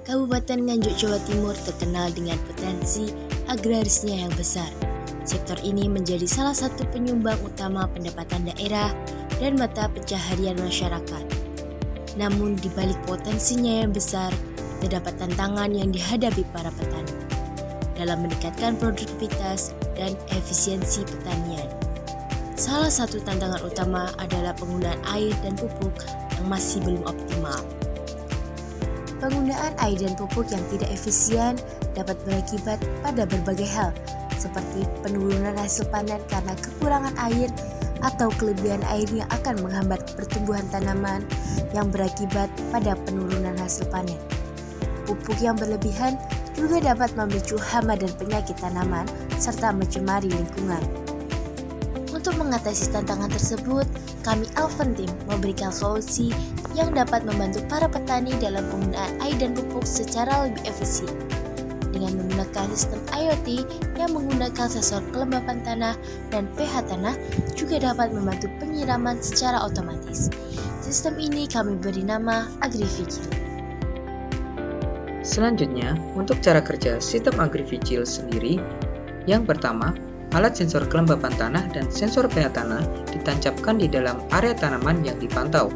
Kabupaten Nganjuk, Jawa Timur terkenal dengan potensi agrarisnya yang besar. Sektor ini menjadi salah satu penyumbang utama pendapatan daerah dan mata pencaharian masyarakat. Namun di balik potensinya yang besar, terdapat tantangan yang dihadapi para petani dalam meningkatkan produktivitas dan efisiensi pertanian. Salah satu tantangan utama adalah penggunaan air dan pupuk yang masih belum optimal. Penggunaan air dan pupuk yang tidak efisien dapat berakibat pada berbagai hal, seperti penurunan hasil panen karena kekurangan air atau kelebihan air yang akan menghambat pertumbuhan tanaman yang berakibat pada penurunan hasil panen. Pupuk yang berlebihan juga dapat memicu hama dan penyakit tanaman serta mencemari lingkungan. Untuk mengatasi tantangan tersebut, kami Alven Team memberikan solusi yang dapat membantu para petani dalam penggunaan air dan pupuk secara lebih efisien. Dengan menggunakan sistem IoT yang menggunakan sensor kelembapan tanah dan pH tanah juga dapat membantu penyiraman secara otomatis. Sistem ini kami beri nama AgriVigil. Selanjutnya, untuk cara kerja sistem AgriVigil sendiri, yang pertama, alat sensor kelembapan tanah dan sensor pH tanah ditancapkan di dalam area tanaman yang dipantau.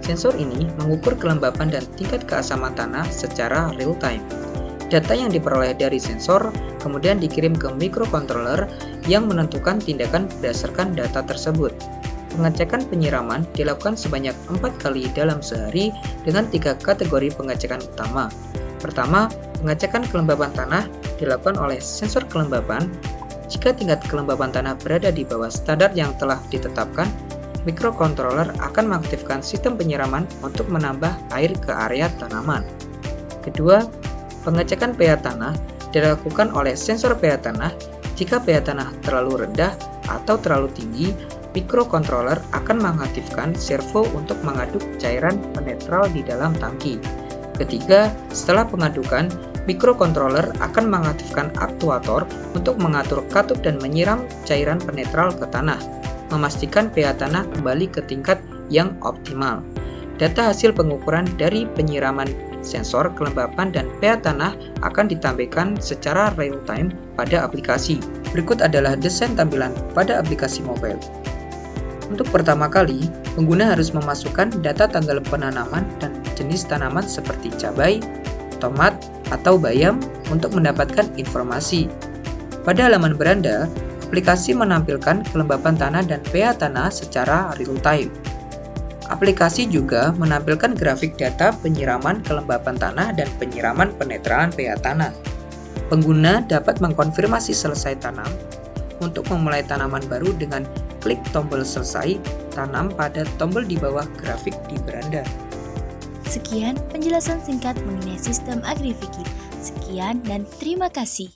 Sensor ini mengukur kelembapan dan tingkat keasaman tanah secara real time. Data yang diperoleh dari sensor kemudian dikirim ke microcontroller yang menentukan tindakan berdasarkan data tersebut. Pengecekan penyiraman dilakukan sebanyak 4 kali dalam sehari dengan 3 kategori pengecekan utama. Pertama, pengecekan kelembapan tanah dilakukan oleh sensor kelembapan. Jika tingkat kelembapan tanah berada di bawah standar yang telah ditetapkan, microcontroller akan mengaktifkan sistem penyiraman untuk menambah air ke area tanaman. Kedua, pengecekan pH tanah dilakukan oleh sensor pH tanah. Jika pH tanah terlalu rendah atau terlalu tinggi, microcontroller akan mengaktifkan servo untuk mengaduk cairan penetral di dalam tangki. Ketiga, setelah pengadukan, microcontroller akan mengaktifkan aktuator untuk mengatur katup dan menyiram cairan penetral ke tanah, memastikan pH tanah kembali ke tingkat yang optimal. Data hasil pengukuran dari penyiraman sensor kelembapan dan pH tanah akan ditampilkan secara real time pada aplikasi. Berikut adalah desain tampilan pada aplikasi mobile. Untuk pertama kali, pengguna harus memasukkan data tanggal penanaman dan jenis tanaman seperti cabai, tomat, atau bayam untuk mendapatkan informasi. Pada halaman beranda, aplikasi menampilkan kelembapan tanah dan pH tanah secara real time. Aplikasi juga menampilkan grafik data penyiraman kelembapan tanah dan penyiraman penetralan pH tanah. Pengguna dapat mengkonfirmasi selesai tanam untuk memulai tanaman baru dengan klik tombol selesai tanam pada tombol di bawah grafik di beranda. Sekian penjelasan singkat mengenai sistem AgriVigil. Sekian dan terima kasih.